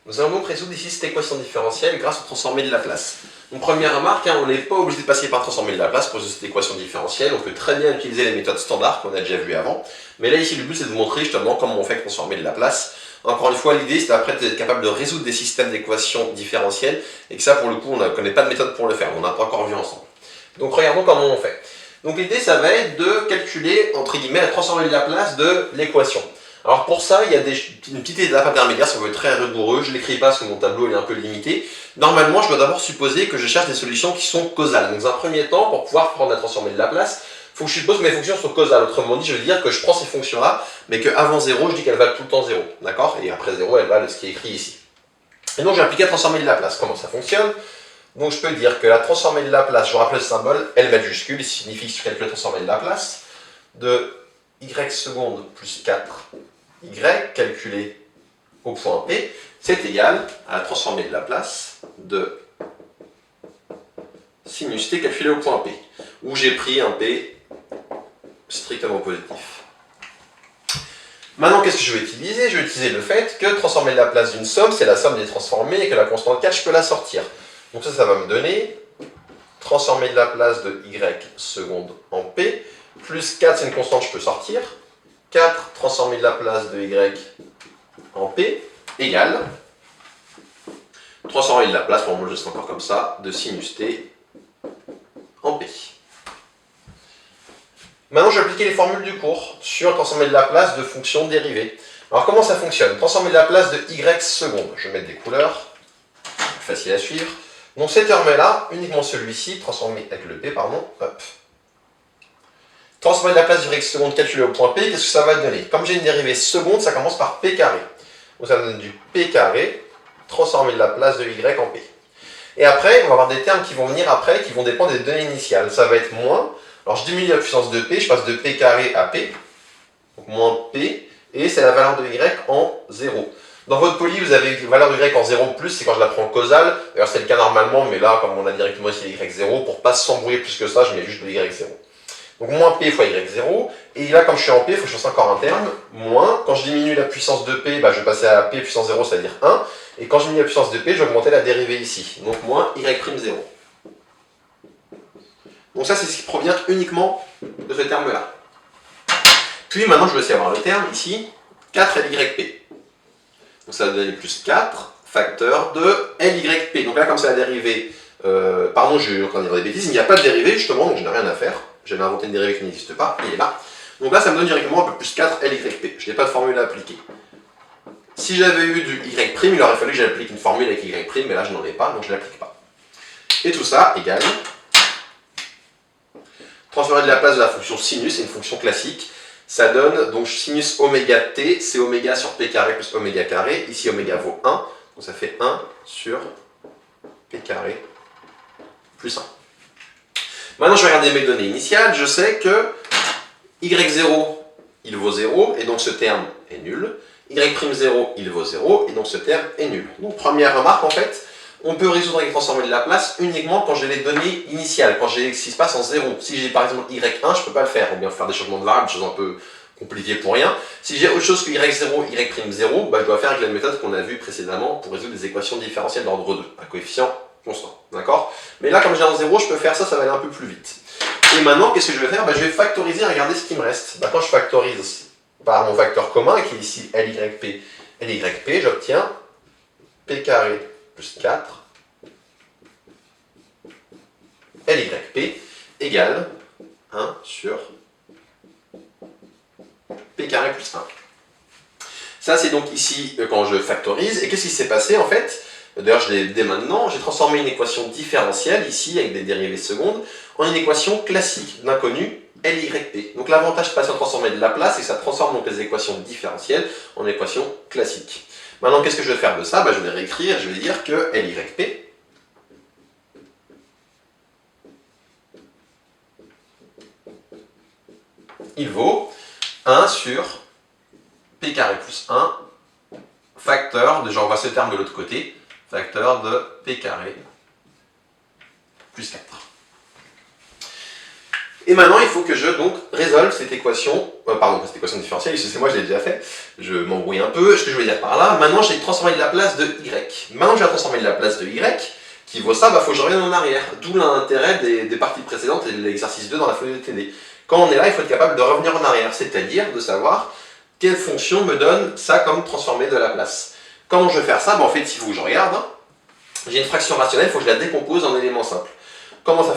Nous allons donc résoudre ici cette équation différentielle grâce au transformé de Laplace. Donc première remarque, on n'est pas obligé de passer par transformé de Laplace pour résoudre cette équation différentielle. On peut très bien utiliser les méthodes standards qu'on a déjà vues avant. Mais là ici le but c'est de vous montrer justement comment on fait le transformé de Laplace. Encore une fois, l'idée c'est après d'être capable de résoudre des systèmes d'équations différentielles et que ça pour le coup on ne connaît pas de méthode pour le faire, on n'a pas encore vu ensemble. Donc regardons comment on fait. Donc l'idée ça va être de calculer entre guillemets la transformée de Laplace de l'équation. Alors pour ça, il y a une petite étape intermédiaire, si on veut être très rigoureux, je ne l'écris pas parce que mon tableau est un peu limité. Normalement, je dois d'abord supposer que je cherche des solutions qui sont causales. Donc dans un premier temps, pour pouvoir prendre la transformée de Laplace, il faut que je suppose que mes fonctions sont causales. Autrement dit, je veux dire que je prends ces fonctions-là, mais qu'avant 0, je dis qu'elles valent tout le temps 0. D'accord? Et après 0, elles valent ce qui est écrit ici. Et donc j'ai appliqué la transformée de Laplace. Comment ça fonctionne? Donc je peux dire que la transformée de Laplace, je vous rappelle le symbole, L majuscule, ici signifie que je calcule la transformée de Laplace, de y seconde plus 4 y calculé au point P, c'est égal à la transformée de Laplace de sinus t calculé au point P, où j'ai pris un P strictement positif. Maintenant, qu'est-ce que je vais utiliser? Je vais utiliser le fait que transformer de Laplace d'une somme, c'est la somme des transformés, et que la constante 4, je peux la sortir. Donc ça va me donner transformer de Laplace de y seconde en P, plus 4, c'est une constante, je peux sortir, 4 transformé de Laplace de y en P égale transformé de Laplace, pour moi je reste encore comme ça, de sinus t en P. Maintenant je vais appliquer les formules du cours sur transformé de Laplace de fonctions dérivées. Alors comment ça fonctionne? Transformé de Laplace de y seconde, je vais mettre des couleurs, facile à suivre. Donc ces termes-là, uniquement celui-ci, transformé avec le P, pardon, hop. Transformer de la place du y seconde calculé au point P, qu'est-ce que ça va donner? Comme j'ai une dérivée seconde, ça commence par P carré. Donc ça donne du P carré, transformer de la place de y en P. Et après, on va avoir des termes qui vont venir après, qui vont dépendre des données initiales. Ça va être moins, alors je diminue la puissance de P, je passe de P carré à P, donc moins P, et c'est la valeur de y en 0. Dans votre poly, vous avez une valeur de y en 0 plus, c'est quand je la prends causale. D'ailleurs, c'est le cas normalement, mais là, comme on a directement ici y0, pour ne pas s'embrouiller plus que ça, je mets juste le y0. Donc moins P fois y0, et là comme je suis en P, il faut que je fasse encore un terme, moins, quand je diminue la puissance de P, je vais passer à P puissance 0, c'est-à-dire 1, et quand je diminue la puissance de P, je vais augmenter la dérivée ici, donc moins y'0. Donc ça c'est ce qui provient uniquement de ce terme-là. Puis maintenant je vais aussi avoir le terme ici, 4lyp. Donc ça va donner plus 4 facteur de lyp. Donc là comme c'est la dérivée, pardon je suis en train de dire des bêtises, il n'y a pas de dérivée justement, donc je n'ai rien à faire. J'avais inventé une dérivée qui n'existe pas, il est là. Donc là, ça me donne directement un peu plus 4 lyp. Je n'ai pas de formule à appliquer. Si j'avais eu du y', il aurait fallu que j'applique une formule avec y', mais là, je n'en ai pas, donc je ne l'applique pas. Et tout ça égale transformer de la place de la fonction sinus, c'est une fonction classique. Ça donne donc sinus oméga t, c'est oméga sur p carré plus oméga carré. Ici, oméga vaut 1, donc ça fait 1 sur p carré plus 1. Maintenant, je vais regarder mes données initiales. Je sais que y0, il vaut 0, et donc ce terme est nul. y'0, il vaut 0, et donc ce terme est nul. Donc, première remarque, en fait, on peut résoudre avec transformée de Laplace uniquement quand j'ai les données initiales, quand j'ai ce qui se passe en 0. Si j'ai par exemple y1, je ne peux pas le faire, ou bien faire des changements de variables, des choses un peu compliquées pour rien. Si j'ai autre chose que y0, y'0, je dois faire avec la méthode qu'on a vue précédemment pour résoudre des équations différentielles d'ordre 2, à coefficient constant. D'accord? Mais là, comme j'ai un 0, je peux faire ça, ça va aller un peu plus vite. Et maintenant, qu'est-ce que je vais faire? Je vais factoriser et regarder ce qui me reste. Quand je factorise par mon facteur commun, qui est ici lyp, j'obtiens p carré plus 4 lyp égale 1 sur p carré plus 1. Ça, c'est donc ici quand je factorise. Et qu'est-ce qui s'est passé en fait? D'ailleurs, je l'ai dès maintenant, j'ai transformé une équation différentielle, ici, avec des dérivées secondes, en une équation classique d'inconnu lyp. Donc l'avantage de passer en transformée de Laplace, c'est que ça transforme donc les équations différentielles en équations classiques. Maintenant, qu'est-ce que je vais faire de ça? Je vais réécrire, je vais dire que lyp, il vaut 1 sur p carré plus 1, facteur de, j'envoie ce terme de l'autre côté, facteur de p carré plus 4. Et maintenant, il faut que je donc résolve cette équation, cette équation différentielle, excusez-moi, je l'ai déjà fait, je m'embrouille un peu, ce que je veux dire par là, maintenant j'ai transformé de la place de y. Maintenant que j'ai transformé de la place de y, qui vaut ça, il faut que je revienne en arrière, d'où l'intérêt des parties précédentes et de l'exercice 2 dans la feuille de TD. Quand on est là, il faut être capable de revenir en arrière, c'est-à-dire de savoir quelle fonction me donne ça comme transformé de la place. Comment je vais faire ça? En fait, si vous je regarde, j'ai une fraction rationnelle, il faut que je la décompose en éléments simples. Comment ça va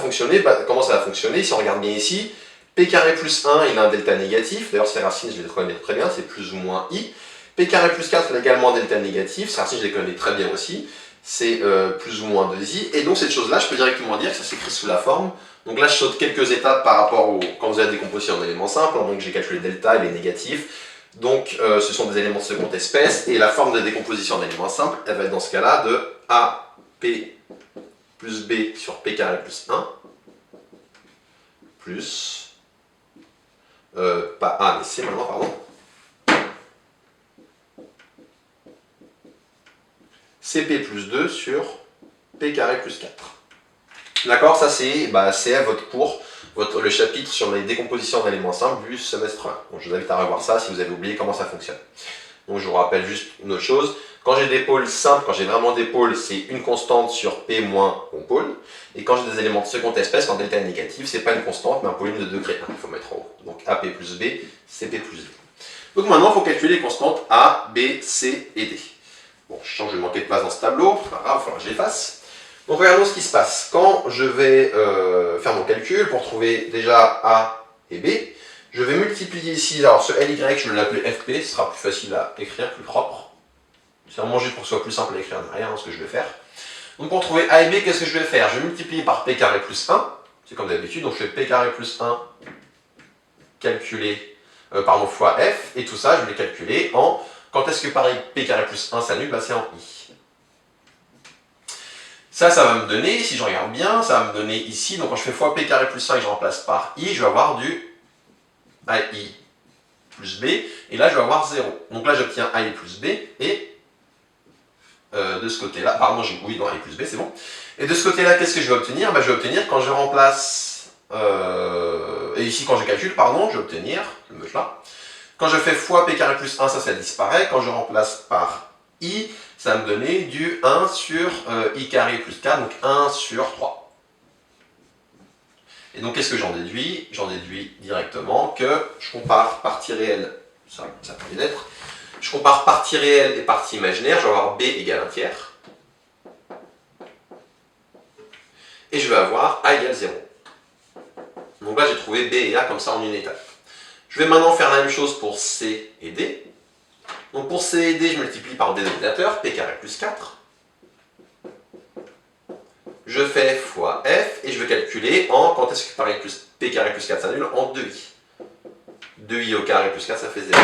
fonctionner? Si on regarde bien ici, p carré plus 1, il a un delta négatif. D'ailleurs, ces racines, je les connais très bien, c'est plus ou moins i. P carré plus 4, il a également un delta négatif. Ces racines, je les connais très bien aussi. C'est plus ou moins 2i. Et donc, cette chose-là, je peux directement dire que ça s'écrit sous la forme. Donc là, je saute quelques étapes par rapport au quand vous avez décomposé en éléments simples. Donc, j'ai calculé delta, il est négatif. Donc, ce sont des éléments de seconde espèce. Et la forme de décomposition en éléments simples, elle va être dans ce cas-là de a, p plus b sur p carré plus 1, plus, pas a, mais c maintenant, pardon, cp plus 2 sur p carré plus 4. D'accord, ça c'est votre cours, le chapitre sur les décompositions d'éléments simples du semestre 1. Donc, je vous invite à revoir ça si vous avez oublié comment ça fonctionne. Donc je vous rappelle juste une autre chose. Quand j'ai des pôles simples, quand j'ai vraiment des pôles, c'est une constante sur P moins mon pôle. Et quand j'ai des éléments de seconde espèce, quand delta est négatif, c'est pas une constante, mais un polyme de degré 1. Il faut mettre en haut. Donc AP plus B, CP plus D. Donc maintenant, il faut calculer les constantes A, B, C et D. Bon, je sens que je vais manquer de place dans ce tableau, c'est pas grave, il va falloir que je l'efface. Donc regardons ce qui se passe. Quand je vais faire mon calcul pour trouver déjà A et B, je vais multiplier ici, alors ce LY, je vais l'appeler FP, ce sera plus facile à écrire, plus propre. C'est vraiment juste pour que ce soit plus simple à écrire derrière, ce que je vais faire. Donc pour trouver A et B, qu'est-ce que je vais faire? Je vais multiplier par P carré plus 1, c'est comme d'habitude, donc je fais P carré plus 1 calculé, fois F, et tout ça, je vais les calculer en, quand est-ce que pareil P carré plus 1 s'annule? C'est en I. Ça va me donner, si je regarde bien, ça va me donner ici, donc quand je fais fois P carré plus 1 et que je remplace par I, je vais avoir du AI plus B, et là je vais avoir 0. Donc là j'obtiens AI plus B, et de ce côté-là, pardon, oui, dans AI plus B, c'est bon. Et de ce côté-là, qu'est-ce que je vais obtenir? Je vais obtenir, quand je remplace, et ici quand je calcule, pardon, je vais obtenir, je me mets là, quand je fais fois P carré plus 1, ça disparaît, quand je remplace par I, ça va me donner du 1 sur I carré plus 4, donc 1 sur 3. Et donc, qu'est-ce que j'en déduis? J'en déduis directement que je compare partie réelle, ça peut l'être, je compare partie réelle et partie imaginaire, je vais avoir B égale 1 tiers, et je vais avoir A égale 0. Donc là, j'ai trouvé B et A comme ça en une étape. Je vais maintenant faire la même chose pour C et D. Donc pour C et D, je multiplie par le dénominateur, P carré plus 4. Je fais fois F et je vais calculer en quand est-ce que P carré plus 4 s'annule en 2i. 2i au carré plus 4, ça fait 0.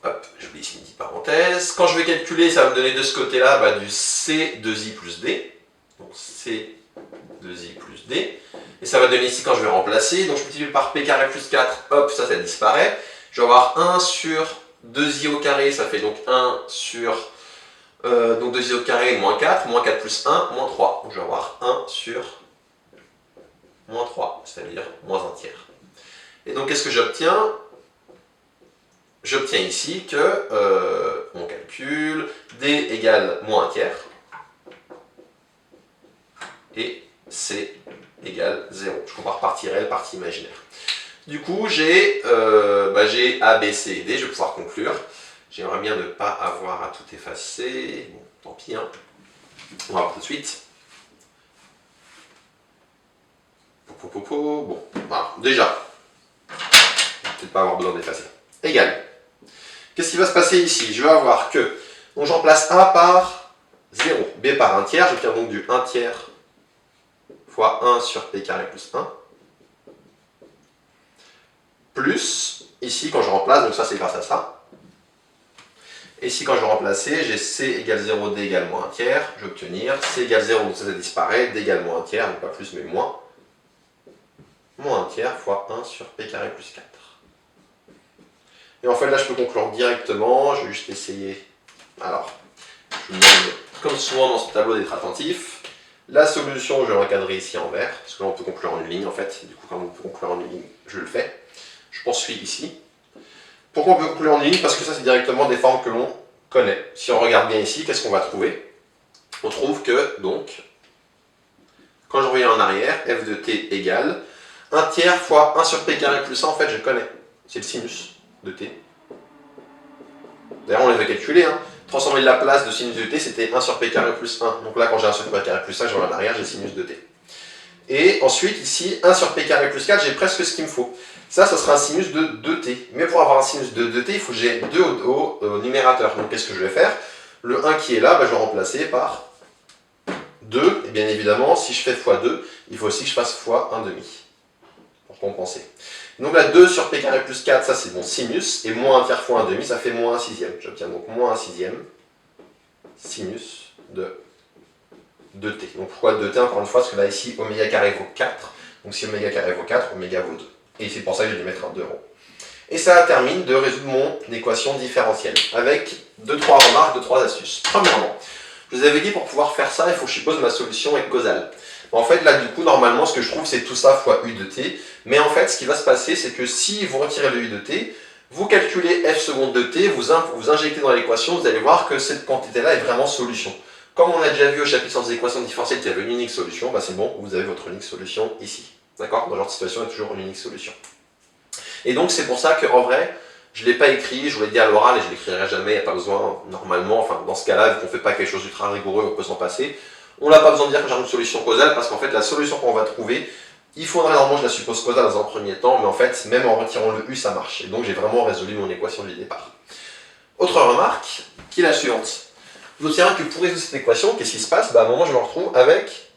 Hop, j'oublie ici une petite parenthèse. Quand je vais calculer, ça va me donner de ce côté-là du C2i plus D. Donc C2i plus D. Et ça va donner ici quand je vais remplacer. Donc je multiplie par P carré plus 4, hop, ça disparaît. Je vais avoir 1 sur 2i au carré, ça fait donc 1 sur donc 2i au carré, moins 4 plus 1, moins 3. Donc je vais avoir 1 sur moins 3, c'est-à-dire moins 1 tiers. Et donc qu'est-ce que j'obtiens? J'obtiens ici que mon calcul, D égale moins 1 tiers, et C égale 0. Je compare partie réelle, partie imaginaire. Du coup, j'ai A, B, C et D, je vais pouvoir conclure. J'aimerais bien ne pas avoir à tout effacer. Bon, tant pis, hein. On va voir tout de suite. Bon, voilà. Déjà, peut-être pas avoir besoin d'effacer. Égal. Qu'est-ce qui va se passer ici? Je vais avoir que, donc je remplace A par 0, B par 1 tiers, j'obtiens donc du 1 tiers fois 1 sur P carré plus 1. Plus, ici quand je remplace, donc ça c'est grâce à ça. Et ici quand je vais remplacer, j'ai C égale 0, D égale moins 1 tiers, je vais obtenir C égale 0, donc ça disparaît, D égale moins 1 tiers, donc pas plus mais moins. Moins 1 tiers fois 1 sur P carré plus 4. Et en fait là je peux conclure directement, je vais juste essayer. Alors, je vous demande, comme souvent dans ce tableau, d'être attentif. La solution, je vais l'encadrer ici en vert, parce que là on peut conclure en une ligne en fait. Du coup, quand on peut conclure en une ligne, je le fais. Je poursuis ici. Pourquoi on peut conclure en une ligne? Parce que ça, c'est directement des formes que l'on connaît. Si on regarde bien ici, qu'est-ce qu'on va trouver? On trouve que, donc, quand je reviens en arrière, f de t égale 1 tiers fois 1 sur p carré plus 1, en fait, je connais. C'est le sinus de t. D'ailleurs, on l'avait calculé, hein. Transformer de la place de sinus de t, c'était 1 sur p carré plus 1. Donc là, quand j'ai 1 sur p carré plus 1, je reviens en arrière, j'ai sinus de t. Et ensuite, ici, 1 sur p carré plus 4, j'ai presque ce qu'il me faut. Ça sera un sinus de 2t. Mais pour avoir un sinus de 2t, il faut que j'ai 2 au numérateur. Donc qu'est-ce que je vais faire? Le 1 qui est là, je vais remplacer par 2. Et bien évidemment, si je fais x2, il faut aussi que je fasse x1,5 pour compenser. Donc là, 2 sur p carré plus 4, ça c'est mon sinus. Et moins 1 tiers fois 1,5, ça fait moins 1 sixième. J'obtiens donc moins 1 sixième sinus de 2t. Donc pourquoi 2t encore une fois? Parce que là ici, oméga carré vaut 4. Donc si oméga carré vaut 4, oméga vaut 2. Et c'est pour ça que j'ai dû mettre un 2 rond. Et ça termine de résoudre mon équation différentielle. Avec 2-3 remarques, 2-3 astuces. Premièrement, je vous avais dit pour pouvoir faire ça, il faut que je suppose ma solution est causale. En fait, là du coup, normalement, ce que je trouve, c'est tout ça fois u de t. Mais en fait, ce qui va se passer, c'est que si vous retirez le u de t, vous calculez f seconde de t, vous injectez dans l'équation, vous allez voir que cette quantité-là est vraiment solution. Comme on a déjà vu au chapitre sur les équations différentielles qu'il y avait une unique solution, bah c'est bon, vous avez votre unique solution ici. D'accord? Dans ce genre de situation, il y a toujours une unique solution. Et donc c'est pour ça qu'en vrai, je ne l'ai pas écrit, je vous l'ai dit à l'oral et je ne l'écrirai jamais, il n'y a pas besoin, normalement, enfin dans ce cas-là, vu qu'on ne fait pas quelque chose d'ultra rigoureux, on peut s'en passer. On n'a pas besoin de dire que j'ai une solution causale, parce qu'en fait la solution qu'on va trouver, il faudrait normalement je la suppose causale dans un premier temps, mais en fait, même en retirant le u, ça marche. Et donc j'ai vraiment résolu mon équation du départ. Autre remarque, qui est la suivante. Vous observez que pour résoudre cette équation, qu'est-ce qui se passe? À un moment, je me retrouve avec,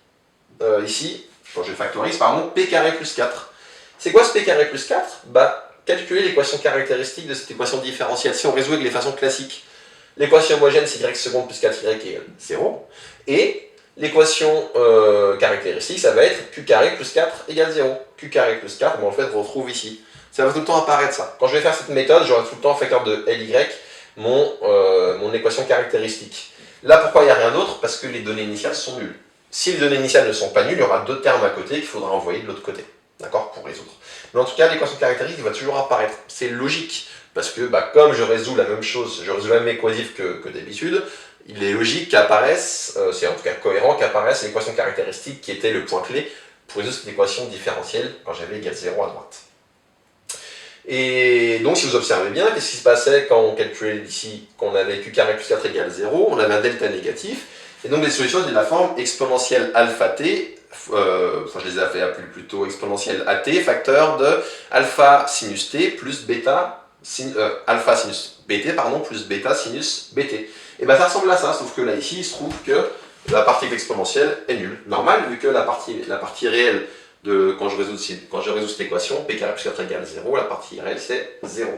ici, quand je factorise, pardon, p carré plus 4. C'est quoi ce p carré plus 4? Calculer l'équation caractéristique de cette équation différentielle. Si on résout avec les façons classiques, l'équation homogène, c'est y seconde plus 4y égale 0. Et l'équation caractéristique, ça va être q carré plus 4 égale 0. q carré plus 4, en fait, vous retrouve ici. Ça va tout le temps apparaître ça. Quand je vais faire cette méthode, j'aurai tout le temps facteur de ly, mon équation caractéristique. Là, pourquoi il n'y a rien d'autre? Parce que les données initiales sont nulles. Si les données initiales ne sont pas nulles, il y aura d'autres termes à côté qu'il faudra envoyer de l'autre côté. D'accord? Pour résoudre. Mais en tout cas, l'équation caractéristique va toujours apparaître. C'est logique. Parce que comme je résous la même chose, je résous la même équation que d'habitude, il est logique qu'apparaisse, c'est en tout cas cohérent, qu'apparaisse l'équation caractéristique qui était le point clé pour résoudre cette équation différentielle quand j'avais égal 0 à droite. Et donc, si vous observez bien, qu'est-ce qui se passait quand on calculait ici qu'on avait q carré plus 4 égale 0? On avait un delta négatif. Et donc, les solutions étaient de la forme exponentielle alpha t, je les ai fait appeler plutôt exponentielle at, facteur de alpha sinus t plus bêta, alpha sinus bt, pardon, plus bêta sinus bt. Et ça ressemble à ça, sauf que là, ici, il se trouve que la partie exponentielle est nulle. Normal, vu que la partie réelle quand je résous cette équation, p carré plus 4 égale 0, la partie réelle c'est 0.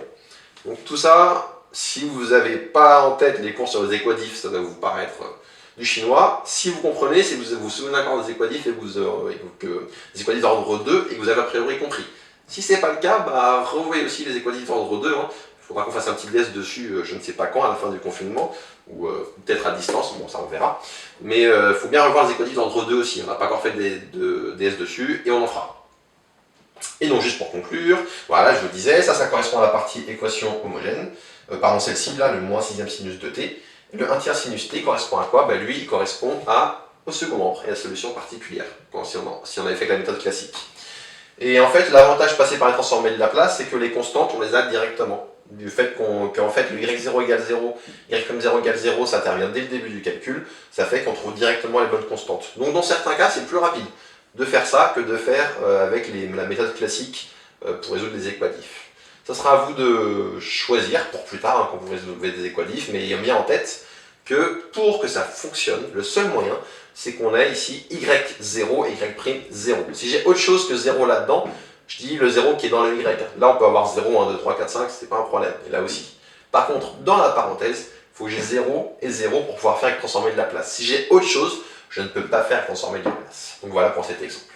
Donc tout ça, si vous n'avez pas en tête les cours sur les équadifs, ça doit vous paraître du chinois. Si vous comprenez, si vous vous souvenez d'accord des équadifs et des équadifs d'ordre 2 et que vous avez a priori compris. Si ce n'est pas le cas, revoyez aussi les équadifs d'ordre 2. Il faudra qu'on fasse un petit test dessus, je ne sais pas quand, à la fin du confinement, ou peut-être à distance, bon ça on verra. Mais il faut bien revoir les équadifs d'ordre 2 aussi, on n'a pas encore fait des DS dessus, et on en fera. Et donc juste pour conclure, voilà, je vous disais, ça correspond à la partie équation homogène, pardon celle-ci, là, le moins 6e sinus de t. Le 1 tiers sinus t correspond à quoi? Lui, il correspond au second membre, et à la solution particulière, si on avait fait avec la méthode classique. Et en fait, l'avantage passé par les transformés de Laplace, c'est que les constantes, on les a directement. Du fait qu'en fait, le y0 égale 0, y0 égale 0, ça intervient dès le début du calcul, ça fait qu'on trouve directement les bonnes constantes. Donc dans certains cas, c'est plus rapide de faire ça que de faire avec la méthode classique pour résoudre les équadifs. Ça sera à vous de choisir pour plus tard, quand vous résolvez des équadifs, mais ayez bien en tête que pour que ça fonctionne, le seul moyen, c'est qu'on a ici y0 et y'0. Si j'ai autre chose que 0 là-dedans, je dis le 0 qui est dans le y. Là, on peut avoir 0, 1, 2, 3, 4, 5, c'est pas un problème. Et là aussi. Par contre, dans la parenthèse, il faut que j'ai 0 et 0 pour pouvoir faire avec transformer de Laplace. Si j'ai autre chose, je ne peux pas faire avec transformer de Laplace. Donc voilà pour cet exemple.